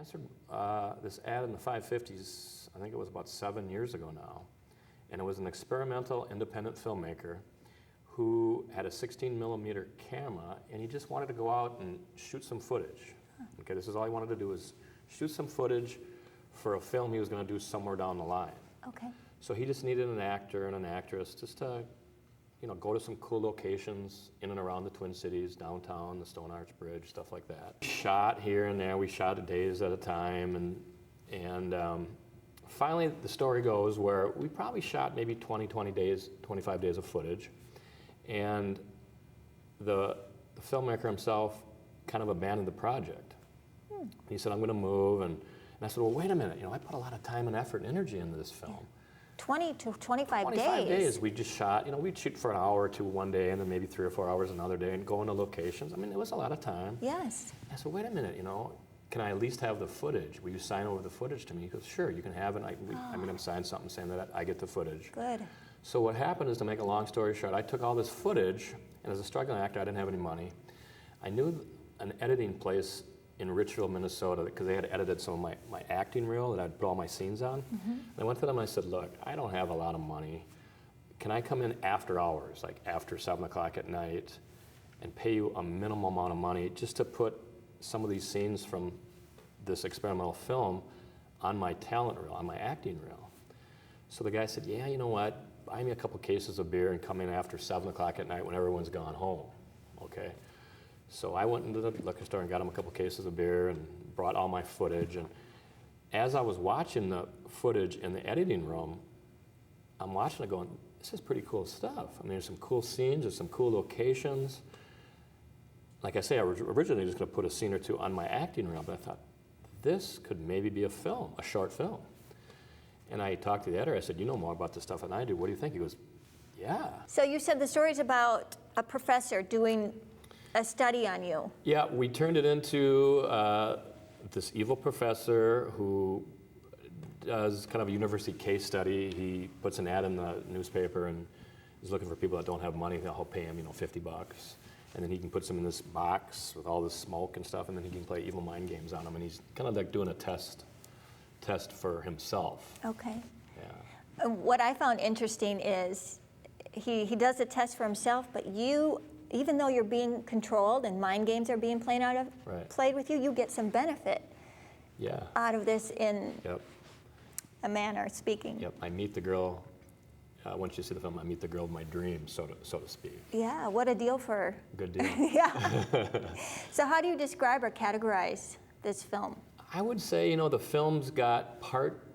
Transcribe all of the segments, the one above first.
answered this ad in the 550s, I think it was about 7 years ago now, and it was an experimental independent filmmaker who had a 16 millimeter camera, and he just wanted to go out and shoot some footage. Okay, this is all he wanted to do, is shoot some footage for a film he was going to do somewhere down the line. Okay. So he just needed an actor and an actress just to, you know, go to some cool locations in and around the Twin Cities, downtown, the Stone Arch Bridge, stuff like that. Shot here and there. We shot days at a time, and finally the story goes where we probably shot maybe 20 days, 25 days of footage, and the filmmaker himself kind of abandoned the project. He said, I'm going to move, and I said, well, wait a minute, you know, I put a lot of time and effort and energy into this film. 20 to 25 days. 25 days. We just shot, you know, we'd shoot for an hour or two one day, and then maybe 3 or 4 hours another day, and go into locations. I mean, it was a lot of time. Yes. I said, wait a minute, you know, can I at least have the footage? Will you sign over the footage to me? He goes, sure, you can have it. I'm going to sign something saying that I get the footage. Good. So what happened is, to make a long story short, I took all this footage, and as a struggling actor, I didn't have any money. I knew an editing place in Richville, Minnesota, because they had edited some of my acting reel that I'd put all my scenes on. And I went to them and I said, look, I don't have a lot of money. Can I come in after hours, like after 7 o'clock at night, and pay you a minimum amount of money just to put some of these scenes from this experimental film on my talent reel, on my acting reel? So the guy said, yeah, you know what, buy me a couple cases of beer and come in after 7 o'clock at night when everyone's gone home, okay? So I went into the liquor store and got him a couple cases of beer and brought all my footage. And as I was watching the footage in the editing room, I'm watching it going, this is pretty cool stuff. I mean, there's some cool scenes, there's some cool locations. Like I say, I was originally just going to put a scene or two on my acting reel, but I thought, this could maybe be a film, a short film. And I talked to the editor, I said, you know more about this stuff than I do. What do you think? He goes, yeah. So you said the story's about a professor doing a study on you. Yeah, we turned it into this evil professor who does kind of a university case study. He puts an ad in the newspaper and is looking for people that don't have money. They'll pay him, you know, $50. And then he can put them in this box with all this smoke and stuff, and then he can play evil mind games on them. And he's kind of like doing a test for himself. Okay. Yeah. What I found interesting is he does a test for himself, but you, even though you're being controlled and mind games are being played with you, you get some benefit out of this in a manner of speaking. Yep, I meet the girl, once you see the film, I meet the girl of my dreams, so to speak. Yeah, what a deal for... Good deal. Yeah. So how do you describe or categorize this film? I would say, you know, the film's got part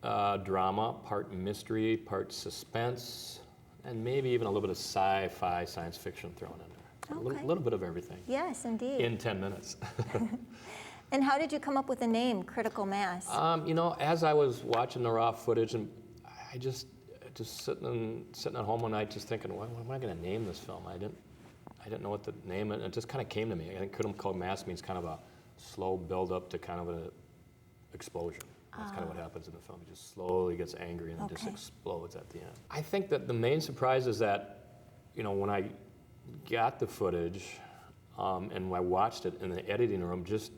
drama, part mystery, part suspense, and maybe even a little bit of sci-fi, science fiction thrown in there. Okay. A little bit of everything. Yes, indeed. In 10 minutes. And how did you come up with the name, Critical Mass? You know, as I was watching the raw footage, and I just sitting at home one night just thinking, what am I going to name this film? I didn't know what to name it, and it just kind of came to me. I think Critical Mass means kind of a slow build-up to kind of an explosion. That's kind of what happens in the film. He just slowly gets angry and then just explodes at the end. I think that the main surprise is that, you know, when I got the footage and I watched it in the editing room, just,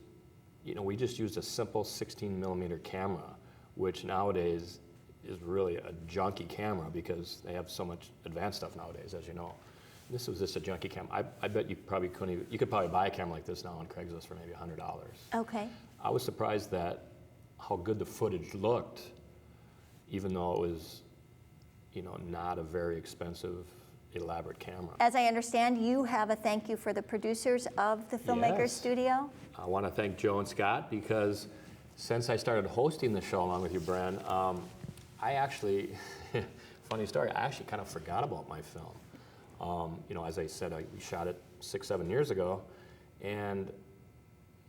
you know, we just used a simple 16 millimeter camera, which nowadays is really a junky camera because they have so much advanced stuff nowadays, as you know. This was just a junky camera. I bet you probably couldn't even, you could probably buy a camera like this now on Craigslist for maybe $100. Okay. I was surprised that how good the footage looked, even though it was, you know, not a very expensive, elaborate camera. As I understand, you have a thank you for the producers of the Filmmakers Studio. I want to thank Joe and Scott because since I started hosting the show along with you, Bren, I actually, funny story, I actually kind of forgot about my film. You know, as I said, we shot it 6-7 years ago, and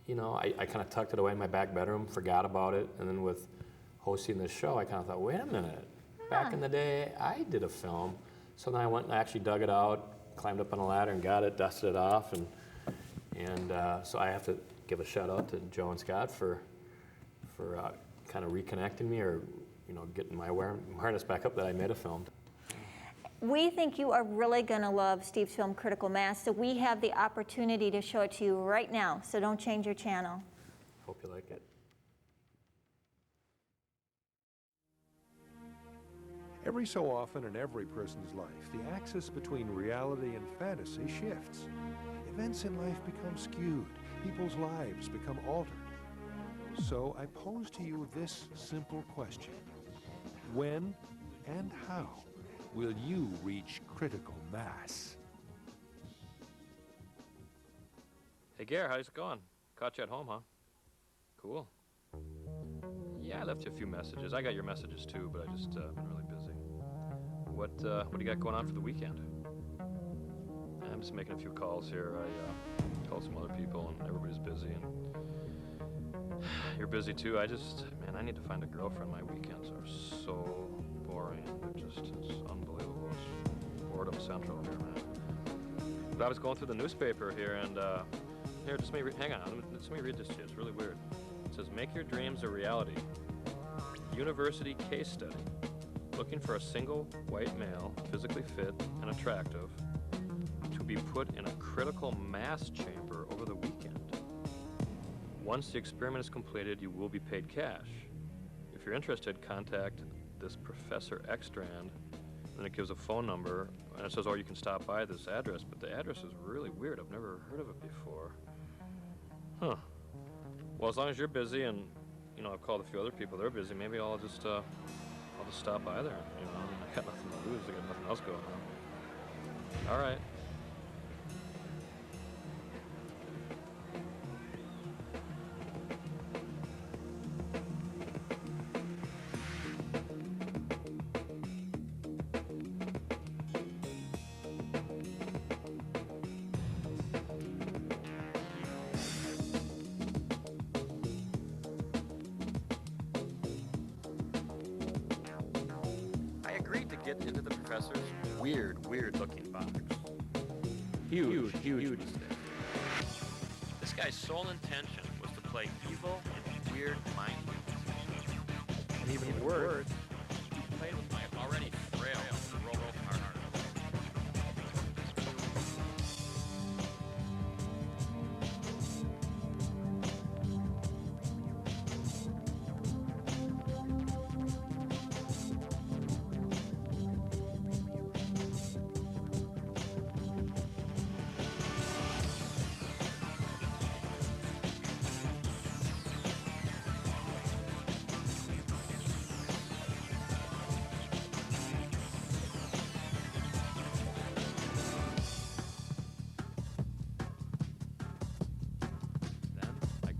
you know, I kind of tucked it away in my back bedroom, forgot about it, and then with hosting this show, I kind of thought, wait a minute, back in the day, I did a film. So then I went and actually dug it out, climbed up on a ladder and got it, dusted it off, and so I have to give a shout out to Joe and Scott for kind of reconnecting me, or you know, getting my awareness back up that I made a film. We think you are really going to love Steve's film, Critical Mass, so we have the opportunity to show it to you right now, so don't change your channel. Hope you like it. Every so often in every person's life, the axis between reality and fantasy shifts. Events in life become skewed. People's lives become altered. So I pose to you this simple question. When and how will you reach critical mass? Hey, Gare, how's it going? Caught you at home, huh? Cool. Yeah, I left you a few messages. I got your messages too, but I just been really busy. What do you got going on for the weekend? I'm just making a few calls here. I called some other people, and everybody's busy, and you're busy too. Man, I need to find a girlfriend. My weekends are so boring. It's unbelievable. It's boredom central here, man. But I was going through the newspaper here, and here, hang on. Let me read this to you. It's really weird. It says, "Make your dreams a reality. University case study. Looking for a single white male, physically fit and attractive, to be put in a critical mass chamber over the weekend. Once the experiment is completed, you will be paid cash. If you're interested, contact this Professor Ekstrand." And it gives a phone number, and it says, "Oh, you can stop by this address." But the address is really weird. I've never heard of it before. Huh. Well, as long as you're busy, and I've called a few other people, they're busy. Maybe I'll just stop by there. I got nothing to lose. I got nothing else going on. All right. Get into the professor's weird-looking box. Huge mistake. This guy's sole intention was to play evil and weird mind games. And even worse, he played with my already frail roll partner.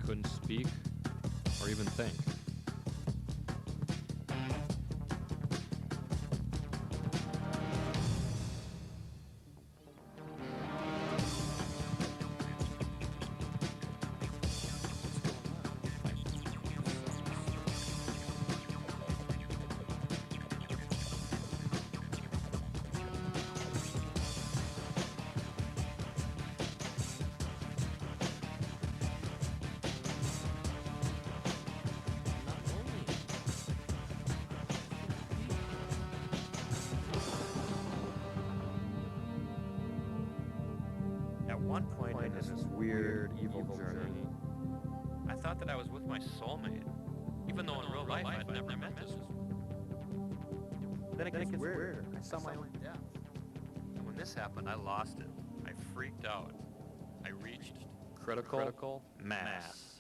Couldn't speak or even think. At one point in this weird, evil journey, I thought that I was with my soulmate, even though in real life I'd never met this one. Then it gets weird. I saw my own death. And when this happened, I lost it. I freaked out. I reached critical mass.